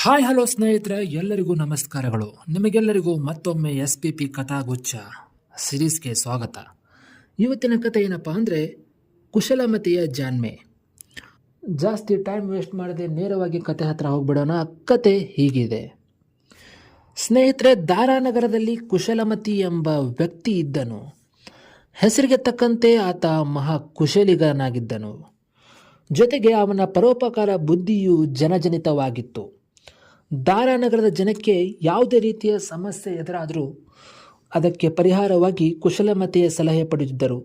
Hi hello ಸ್ನೇಹಿತರೆ, ಎಲ್ಲರಿಗೂ ನಮಸ್ಕಾರಗಳು. ನಿಮಗೆಲ್ಲರಿಗೂ ಮತ್ತೊಮ್ಮೆ SPP ಕಥಾಗುಚ್ಛ ಸಿರೀಸ್ಗೆ ಸ್ವಾಗತ. ಇವತ್ತಿನ ಕಥೆ ಏನಪ್ಪ ಅಂದರೆ ಕುಶಲಮತಿಯ ಜಾಣ್ಮೆ. ಜಾಸ್ತಿ ಟೈಮ್ ವೇಸ್ಟ್ ಮಾಡದೆ ನೇರವಾಗಿ ಕತೆ ಹತ್ರ ಹೋಗ್ಬಿಡೋಣ. ಕತೆ ಹೀಗಿದೆ. ಸ್ನೇಹಿತರೆ, ದಾರಾನಗರದಲ್ಲಿ ಕುಶಲಮತಿ ಎಂಬ ವ್ಯಕ್ತಿ ಇದ್ದನು. ಹೆಸರಿಗೆ ತಕ್ಕಂತೆ ಆತ ಮಹಾ ಕುಶಲಿಗನಾಗಿದ್ದನು. ಜೊತೆಗೆ ಅವನ ಪರೋಪಕಾರ ಬುದ್ಧಿಯು ಜನಜನಿತವಾಗಿತ್ತು. ದಾರಾನಗರದ ಜನಕ್ಕೆ ಯಾವುದೇ ರೀತಿಯ ಸಮಸ್ಯೆ ಎದುರಾದರೂ ಅದಕ್ಕೆ ಪರಿಹಾರವಾಗಿ ಕುಶಲಮತಿಯ ಸಲಹೆ ಪಡೆದಿದ್ದರು.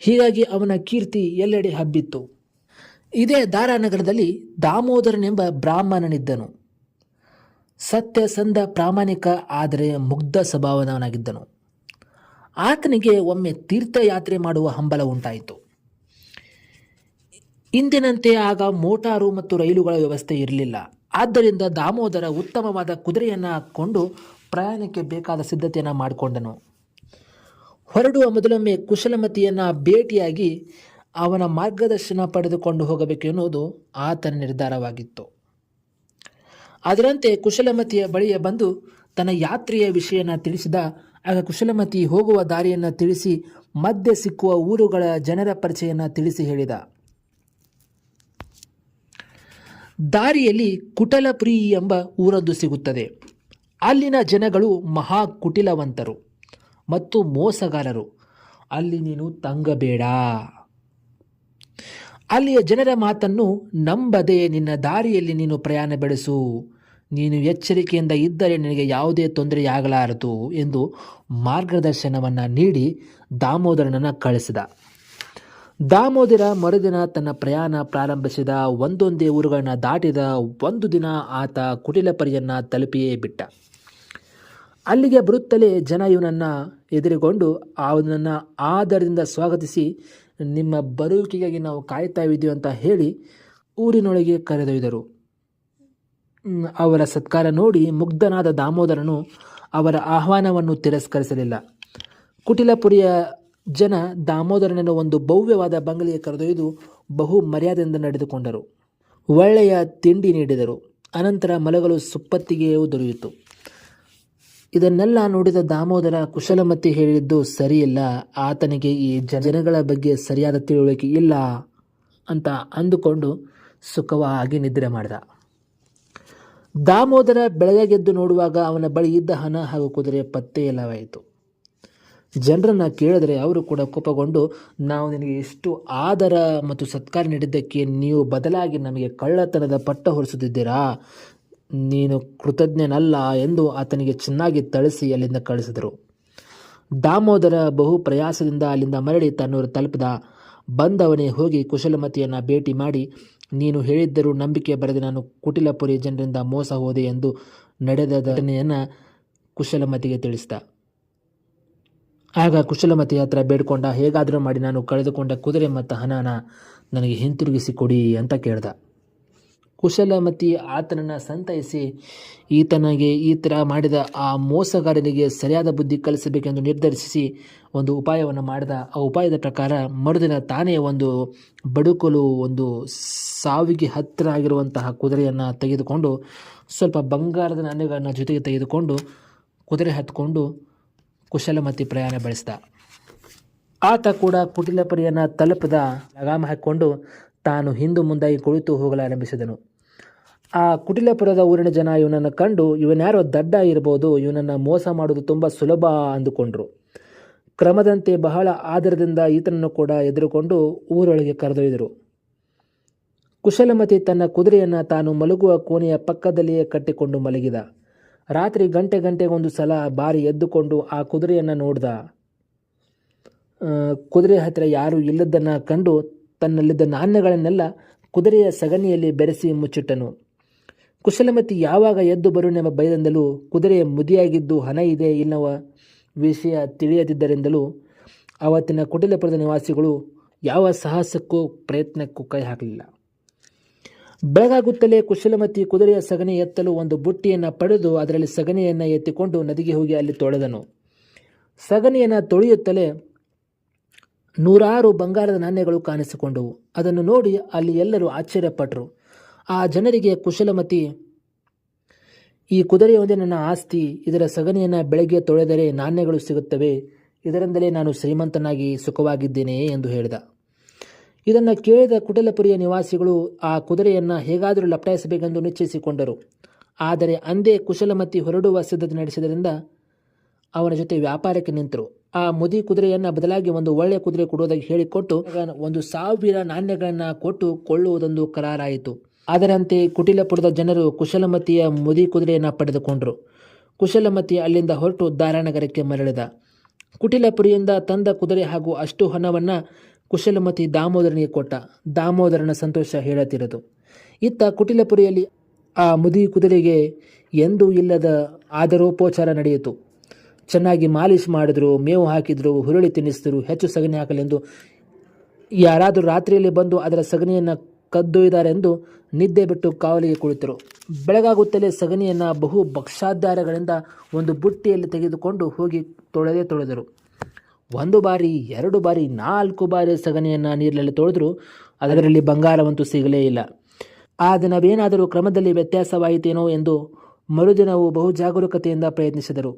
ಹೀಗಾಗಿ ಅವನ ಕೀರ್ತಿ ಎಲ್ಲೆಡೆ ಹಬ್ಬಿತ್ತು. ಇದೇ ದಾರಾನಗರದಲ್ಲಿ ದಾಮೋದರನೆಂಬ ಬ್ರಾಹ್ಮಣನಿದ್ದನು. ಸತ್ಯಸಂಧ, ಪ್ರಾಮಾಣಿಕ, ಆದರೆ ಮುಗ್ಧ ಸ್ವಭಾವದವನಾಗಿದ್ದನು. ಆತನಿಗೆ ಒಮ್ಮೆ ತೀರ್ಥಯಾತ್ರೆ ಮಾಡುವ ಹಂಬಲ ಉಂಟಾಯಿತು. ಇಂದಿನಂತೆ ಆಗ ಮೋಟಾರು ಮತ್ತು ರೈಲುಗಳ ವ್ಯವಸ್ಥೆ ಇರಲಿಲ್ಲ. ಆದ್ದರಿಂದ ದಾಮೋದರ ಉತ್ತಮವಾದ ಕುದುರೆಯನ್ನು ಹಾಕ್ಕೊಂಡು ಪ್ರಯಾಣಕ್ಕೆ ಬೇಕಾದ ಸಿದ್ಧತೆಯನ್ನು ಮಾಡಿಕೊಂಡನು. ಹೊರಡುವ ಮೊದಲೊಮ್ಮೆ ಕುಶಲಮತಿಯನ್ನು ಭೇಟಿಯಾಗಿ ಅವನ ಮಾರ್ಗದರ್ಶನ ಪಡೆದುಕೊಂಡು ಹೋಗಬೇಕು ಎನ್ನುವುದು ಆತನ ನಿರ್ಧಾರವಾಗಿತ್ತು. ಅದರಂತೆ ಕುಶಲಮತಿಯ ಬಳಿಯ ಬಂದು ತನ್ನ ಯಾತ್ರೆಯ ವಿಷಯನ ತಿಳಿಸಿದ. ಆಗ ಕುಶಲಮತಿ ಹೋಗುವ ದಾರಿಯನ್ನು ತಿಳಿಸಿ, ಮಧ್ಯೆ ಸಿಕ್ಕುವ ಊರುಗಳ ಜನರ ಪರಿಚಯನ ತಿಳಿಸಿ ಹೇಳಿದ. ದಾರಿಯಲ್ಲಿ ಕುಟಲಪುರಿ ಎಂಬ ಊರೊಂದು ಸಿಗುತ್ತದೆ. ಅಲ್ಲಿನ ಜನಗಳು ಮಹಾ ಕುಟಿಲವಂತರು ಮತ್ತು ಮೋಸಗಾರರು. ಅಲ್ಲಿ ನೀನು ತಂಗಬೇಡ. ಅಲ್ಲಿಯ ಜನರ ಮಾತನ್ನು ನಂಬದೆ ನಿನ್ನ ದಾರಿಯಲ್ಲಿ ನೀನು ಪ್ರಯಾಣ ಬೆಳೆಸು. ನೀನು ಎಚ್ಚರಿಕೆಯಿಂದ ಇದ್ದರೆ ನಿನಗೆ ಯಾವುದೇ ತೊಂದರೆಯಾಗಲಾರದು ಎಂದು ಮಾರ್ಗದರ್ಶನವನ್ನು ನೀಡಿ ದಾಮೋದರನನ್ನು ಕಳಿಸಿದ. ದಾಮೋದರ ಮರುದಿನ ತನ್ನ ಪ್ರಯಾಣ ಪ್ರಾರಂಭಿಸಿದ. ಒಂದೊಂದೇ ಊರುಗಳನ್ನು ದಾಟಿದ. ಒಂದು ದಿನ ಆತ ಕುಟಿಲಪುರಿಯನ್ನು ತಲುಪಿಯೇ ಬಿಟ್ಟ. ಅಲ್ಲಿಗೆ ಬರುತ್ತಲೇ ಜನ ಇವನನ್ನು ಎದುರುಗೊಂಡು ಅವನನ್ನು ಆದರದಿಂದ ಸ್ವಾಗತಿಸಿ, ನಿಮ್ಮ ಬರುವಿಕೆಗಾಗಿ ನಾವು ಕಾಯ್ತಾ ಇದ್ದೀವಿ ಅಂತ ಹೇಳಿ ಊರಿನೊಳಗೆ ಕರೆದೊಯ್ದರು. ಅವರ ಸತ್ಕಾರ ನೋಡಿ ಮುಗ್ಧನಾದ ದಾಮೋದರನು ಅವರ ಆಹ್ವಾನವನ್ನು ತಿರಸ್ಕರಿಸಲಿಲ್ಲ. ಕುಟಿಲಪುರಿಯ ಜನ ದಾಮೋದರನನ್ನು ಒಂದು ಭವ್ಯವಾದ ಬಂಗಲೆಗೆ ಕರೆದೊಯ್ದು ಬಹು ಮರ್ಯಾದೆಯಿಂದ ನಡೆದುಕೊಂಡರು. ಒಳ್ಳೆಯ ತಿಂಡಿ ನೀಡಿದರು. ಅನಂತರ ಮಲಗಲು ಸುಪ್ಪತ್ತಿಗೆಯೂ ದೊರೆಯಿತು. ಇದನ್ನೆಲ್ಲ ನೋಡಿದ ದಾಮೋದರ ಕುಶಲಮತಿ ಹೇಳಿದ್ದು ಸರಿಯಿಲ್ಲ, ಆತನಿಗೆ ಈ ಜನಗಳ ಬಗ್ಗೆ ಸರಿಯಾದ ತಿಳುವಳಿಕೆ ಇಲ್ಲ ಅಂತ ಅಂದುಕೊಂಡು ಸುಖವಾಗಿ ನಿದ್ರೆ ಮಾಡಿದ. ದಾಮೋದರ ಬೆಳಗ್ಗೆದ್ದು ನೋಡುವಾಗ ಅವನ ಬಳಿ ಇದ್ದ ಹಣ ಹಾಗೂ ಕುದುರೆ ಪತ್ತೆಯಿಲ್ಲವಾಯಿತು. ಜನರನ್ನು ಕೇಳಿದರೆ ಅವರು ಕೂಡ ಕೋಪಗೊಂಡು, ನಾವು ನಿನಗೆ ಇಷ್ಟು ಆದರ ಮತ್ತು ಸತ್ಕಾರ ನೀಡಿದ್ದಕ್ಕೆ ನೀವು ಬದಲಾಗಿ ನಮಗೆ ಕಳ್ಳತನದ ಪಟ್ಟ ಹೊರಿಸುತ್ತಿದ್ದೀರಾ? ನೀನು ಕೃತಜ್ಞನಲ್ಲ ಎಂದು ಆತನಿಗೆ ಚೆನ್ನಾಗಿ ಥಳಿಸಿ ಅಲ್ಲಿಂದ ಕಳಿಸಿದರು. ದಾಮೋದರ ಬಹು ಪ್ರಯಾಸದಿಂದ ಅಲ್ಲಿಂದ ಮರಳಿ ತನ್ನೂರು ತಲುಪಿದ. ಬಂದವನೇ ಹೋಗಿ ಕುಶಲಮತಿಯನ್ನು ಭೇಟಿ ಮಾಡಿ, ನೀನು ಹೇಳಿದ್ದರೂ ನಂಬಿಕೆ ಬರದೆ ನಾನು ಕುಟಿಲಪುರಿ ಜನರಿಂದ ಮೋಸ ಹೋದೆ ಎಂದು ನಡೆದ ಘಟನೆಯನ್ನು ಕುಶಲಮತಿಗೆ ತಿಳಿಸಿದ. ಆಗ ಕುಶಲಮತಿ ಹತ್ರ ಬೇಡ್ಕೊಂಡ, ಹೇಗಾದರೂ ಮಾಡಿ ನಾನು ಕಳೆದುಕೊಂಡ ಕುದುರೆ ಮತ್ತು ಹಣನ ನನಗೆ ಹಿಂತಿರುಗಿಸಿ ಕೊಡಿ ಅಂತ ಕೇಳ್ದ. ಕುಶಲಮತಿ ಆತನನ್ನು ಸಂತೈಸಿ ಈತನಿಗೆ ಈ ಥರ ಮಾಡಿದ ಆ ಮೋಸಗಾರನಿಗೆ ಸರಿಯಾದ ಬುದ್ಧಿ ಕಲಿಸಬೇಕೆಂದು ನಿರ್ಧರಿಸಿ ಒಂದು ಉಪಾಯವನ್ನು ಮಾಡಿದ. ಆ ಉಪಾಯದ ಪ್ರಕಾರ ಮರುದಿನ ತಾನೇ ಒಂದು ಬಡುಕಲು, ಒಂದು ಸಾವಿಗೆ ಹತ್ತಿರ ಆಗಿರುವಂತಹ ಕುದುರೆಯನ್ನು ತೆಗೆದುಕೊಂಡು ಸ್ವಲ್ಪ ಬಂಗಾರದ ನಾಣ್ಯಗಳನ್ನು ಜೊತೆಗೆ ತೆಗೆದುಕೊಂಡು ಕುದುರೆ ಹತ್ಕೊಂಡು ಕುಶಲಮತಿ ಪ್ರಯಾಣ ಬೆಳೆಸಿದ. ಆತ ಕೂಡ ಕುಟಿಲಪುರಿಯನ್ನು ತಲುಪಿದ. ಲಗಾಮ ಹಾಕಿಕೊಂಡು ತಾನು ಹಿಂದು ಮುಂದಾಗಿ ಕುಳಿತು ಹೋಗಲಾರಂಭಿಸಿದನು. ಆ ಕುಟಿಲಪುರದ ಊರಿನ ಜನ ಇವನನ್ನು ಕಂಡು, ಇವನ್ಯಾರೋ ದಡ್ಡ ಇರ್ಬೋದು, ಇವನನ್ನು ಮೋಸ ಮಾಡೋದು ತುಂಬ ಸುಲಭ ಅಂದುಕೊಂಡ್ರು. ಕ್ರಮದಂತೆ ಬಹಳ ಆದರದಿಂದ ಈತನನ್ನು ಕೂಡ ಎದುರುಕೊಂಡು ಊರೊಳಗೆ ಕರೆದೊಯ್ದರು. ಕುಶಲಮತಿ ತನ್ನ ಕುದುರೆಯನ್ನು ತಾನು ಮಲಗುವ ಕೋಣೆಯ ಪಕ್ಕದಲ್ಲಿಯೇ ಕಟ್ಟಿಕೊಂಡು ಮಲಗಿದ. ರಾತ್ರಿ ಗಂಟೆಗೊಂದು ಸಲ ಬಾರಿ ಎದ್ದುಕೊಂಡು ಆ ಕುದುರೆಯನ್ನು ನೋಡ್ದ. ಕುದುರೆ ಹತ್ತಿರ ಯಾರೂ ಇಲ್ಲದನ್ನು ಕಂಡು ತನ್ನಲ್ಲಿದ್ದ ನಾಣ್ಯಗಳನ್ನೆಲ್ಲ ಕುದುರೆಯ ಸಗಣಿಯಲ್ಲಿ ಬೆರೆಸಿ ಮುಚ್ಚಿಟ್ಟನು. ಕುಶಲಮತಿ ಯಾವಾಗ ಎದ್ದು ಬರುವನೆಂಬ ಭಯದಿಂದಲೂ, ಕುದುರೆಯ ಮುದಿಯಾಗಿದ್ದು ಹಣ ಇದೆ ಇಲ್ಲವ ವಿಷಯ ತಿಳಿಯದಿದ್ದರಿಂದಲೂ ಆವತ್ತಿನ ಕುಟಿಲಪುರದ ನಿವಾಸಿಗಳು ಯಾವ ಸಾಹಸಕ್ಕೂ ಪ್ರಯತ್ನಕ್ಕೂ ಕೈ ಹಾಕಲಿಲ್ಲ. ಬೆಳಗಾಗುತ್ತಲೇ ಕುಶಲಮತಿ ಕುದುರೆಯ ಸಗಣಿ ಎತ್ತಲು ಒಂದು ಬುಟ್ಟಿಯನ್ನು ಪಡೆದು ಅದರಲ್ಲಿ ಸಗಣಿಯನ್ನು ಎತ್ತಿಕೊಂಡು ನದಿಗೆ ಹೋಗಿ ಅಲ್ಲಿ ತೊಳೆದನು. ಸಗಣಿಯನ್ನು ತೊಳೆಯುತ್ತಲೇ ನೂರಾರು ಬಂಗಾರದ ನಾಣ್ಯಗಳು ಕಾಣಿಸಿಕೊಂಡವು. ಅದನ್ನು ನೋಡಿ ಅಲ್ಲಿ ಎಲ್ಲರೂ ಆಶ್ಚರ್ಯಪಟ್ಟರು. ಆ ಜನರಿಗೆ ಕುಶಲಮತಿ ಈ ಕುದುರೆಯೊಂದೇ ನನ್ನ ಆಸ್ತಿ. ಇದರ ಸಗಣಿಯನ್ನು ಬೆಳಗ್ಗೆ ತೊಳೆದರೆ ನಾಣ್ಯಗಳು ಸಿಗುತ್ತವೆ. ಇದರಿಂದಲೇ ನಾನು ಶ್ರೀಮಂತನಾಗಿ ಸುಖವಾಗಿದ್ದೇನೆ ಎಂದು ಹೇಳಿದ. ಇದನ್ನು ಕೇಳಿದ ಕುಟಿಲಪುರಿಯ ನಿವಾಸಿಗಳು ಆ ಕುದುರೆಯನ್ನು ಹೇಗಾದರೂ ಲಪಟಾಯಿಸಬೇಕೆಂದು ನಿಶ್ಚಯಿಸಿಕೊಂಡರು. ಆದರೆ ಅಂದೇ ಕುಶಲಮತಿ ಹೊರಡುವ ಸಿದ್ಧತೆ ನಡೆಸಿದ್ದರಿಂದ ಅವನ ಜೊತೆ ವ್ಯಾಪಾರಕ್ಕೆ ನಿಂತರು. ಆ ಮುದಿ ಕುದುರೆಯನ್ನು ಬದಲಾಗಿ ಒಂದು ಒಳ್ಳೆಯ ಕುದುರೆ ಕೊಡುವುದಾಗಿ ಹೇಳಿಕೊಟ್ಟು 1,000 ನಾಣ್ಯಗಳನ್ನು ಕೊಟ್ಟು ಕೊಳ್ಳುವುದೊಂದು ಕರಾರಾಯಿತು. ಅದರಂತೆ ಕುಟಿಲಪುರದ ಜನರು ಕುಶಲಮತಿಯ ಮುದಿ ಕುದುರೆಯನ್ನು ಪಡೆದುಕೊಂಡರು. ಕುಶಲಮತಿ ಅಲ್ಲಿಂದ ಹೊರಟು ದಾರಾನಗರಕ್ಕೆ ಮರಳಿದ. ಕುಟಿಲಪುರಿಯಿಂದ ತಂದ ಕುದುರೆ ಹಾಗೂ ಅಷ್ಟು ಹಣವನ್ನು ಕುಶಲಮತಿ ದಾಮೋದರನಿಗೆ ಕೊಟ್ಟ. ದಾಮೋದರನ ಸಂತೋಷ ಹೇಳತಿರದು. ಇತ್ತ ಕುಟಿಲಪುರಿಯಲ್ಲಿ ಆ ಮುದಿ ಕುದುರೆಗೆ ಎಂದೂ ಇಲ್ಲದ ಆದರೋಪಚಾರ ನಡೆಯಿತು. ಚೆನ್ನಾಗಿ ಮಾಲಿಶ್ ಮಾಡಿದ್ರು, ಮೇವು ಹಾಕಿದ್ರು, ಹುರುಳಿ ತಿನ್ನಿಸಿದ್ರು. ಹೆಚ್ಚು ಸಗಣಿ ಹಾಕಲೆಂದು ಯಾರಾದರೂ ರಾತ್ರಿಯಲ್ಲಿ ಬಂದು ಅದರ ಸಗಣಿಯನ್ನು ಕದ್ದೊಯ್ದಾರೆಂದು ನಿದ್ದೆ ಬಿಟ್ಟು ಕಾವಲಿಗೆ ಕುಳಿತರು. ಬೆಳಗಾಗುತ್ತಲೇ ಸಗಣಿಯನ್ನು ಬಹು ಭಕ್ಷ್ಯಾಧಾರಗಳಿಂದ ಒಂದು ಬುಟ್ಟಿಯಲ್ಲಿ ತೆಗೆದುಕೊಂಡು ಹೋಗಿ ತೊಳೆದರು. 1 ಬಾರಿ, 2 ಬಾರಿ, 4 ಬಾರಿ ಸಗಣಿಯನ್ನು ನೀರಿನಲ್ಲಿ ತೊಳೆದರೂ ಅದರಲ್ಲಿ ಬಂಗಾರವಂತೂ ಸಿಗಲೇ ಇಲ್ಲ. ಆ ದಿನವೇನಾದರೂ ಕ್ರಮದಲ್ಲಿ ವ್ಯತ್ಯಾಸವಾಯಿತೇನೋ ಎಂದು ಮರುದಿನವೂ ಬಹು ಜಾಗರೂಕತೆಯಿಂದ ಪ್ರಯತ್ನಿಸಿದರು.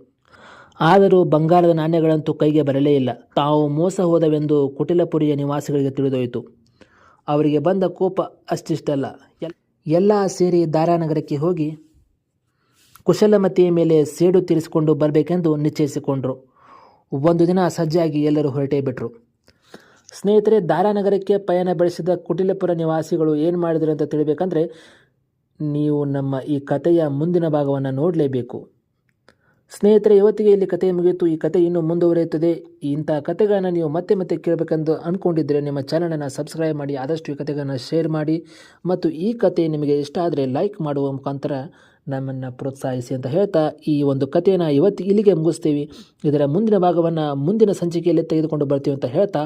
ಆದರೂ ಬಂಗಾರದ ನಾಣ್ಯಗಳಂತೂ ಕೈಗೆ ಬರಲೇ ಇಲ್ಲ. ತಾವು ಮೋಸ ಹೋದವೆಂದು ಕುಟಿಲಪುರಿಯ ನಿವಾಸಿಗಳಿಗೆ ತಿಳಿದೋಯಿತು. ಅವರಿಗೆ ಬಂದ ಕೋಪ ಅಷ್ಟಿಷ್ಟಲ್ಲ. ಎಲ್ಲ ಸೇರಿ ದಾರಾನಗರಕ್ಕೆ ಹೋಗಿ ಕುಶಲಮತಿಯ ಮೇಲೆ ಸೇಡು ತೀರಿಸಿಕೊಂಡು ಬರಬೇಕೆಂದು ನಿಶ್ಚಯಿಸಿಕೊಂಡರು. ಒಂದು ದಿನ ಸಜ್ಜಾಗಿ ಎಲ್ಲರೂ ಹೊರಟೇ ಬಿಟ್ಟರು. ಸ್ನೇಹಿತರೆ, ದಾರಾನಗರಕ್ಕೆ ಪಯಣ ಬೆಳೆಸಿದ ಕುಟಿಲಪುರ ನಿವಾಸಿಗಳು ಏನು ಮಾಡಿದರು ಅಂತ ತಿಳಿಬೇಕಂದ್ರೆ ನೀವು ನಮ್ಮ ಈ ಕಥೆಯ ಮುಂದಿನ ಭಾಗವನ್ನು ನೋಡಲೇಬೇಕು. ಸ್ನೇಹಿತರೆ, ಇವತ್ತಿಗೆ ಇಲ್ಲಿ ಕಥೆ ಮುಗಿಯಿತು. ಈ ಕಥೆ ಇನ್ನೂ ಮುಂದುವರಿಯುತ್ತದೆ. ಇಂಥ ಕಥೆಗಳನ್ನು ನೀವು ಮತ್ತೆ ಮತ್ತೆ ಕೇಳಬೇಕೆಂದು ಅಂದ್ಕೊಂಡಿದ್ದರೆ ನಿಮ್ಮ ಚಾನಲನ್ನು ಸಬ್ಸ್ಕ್ರೈಬ್ ಮಾಡಿ, ಆದಷ್ಟು ಈ ಕಥೆಗಳನ್ನು ಶೇರ್ ಮಾಡಿ ಮತ್ತು ಈ ಕಥೆ ನಿಮಗೆ ಇಷ್ಟ ಆದರೆ ಲೈಕ್ ಮಾಡುವ ಮುಖಾಂತರ ನಮ್ಮನ್ನು ಪ್ರೋತ್ಸಾಹಿಸಿ ಅಂತ ಹೇಳ್ತಾ ಈ ಒಂದು ಕಥೆಯನ್ನು ಇವತ್ತು ಇಲ್ಲಿಗೆ ಮುಗಿಸ್ತೀವಿ. ಇದರ ಮುಂದಿನ ಭಾಗವನ್ನು ಮುಂದಿನ ಸಂಚಿಕೆಯಲ್ಲಿ ತೆಗೆದುಕೊಂಡು ಬರ್ತೀವಿ ಅಂತ ಹೇಳ್ತಾ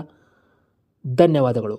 ಧನ್ಯವಾದಗಳು.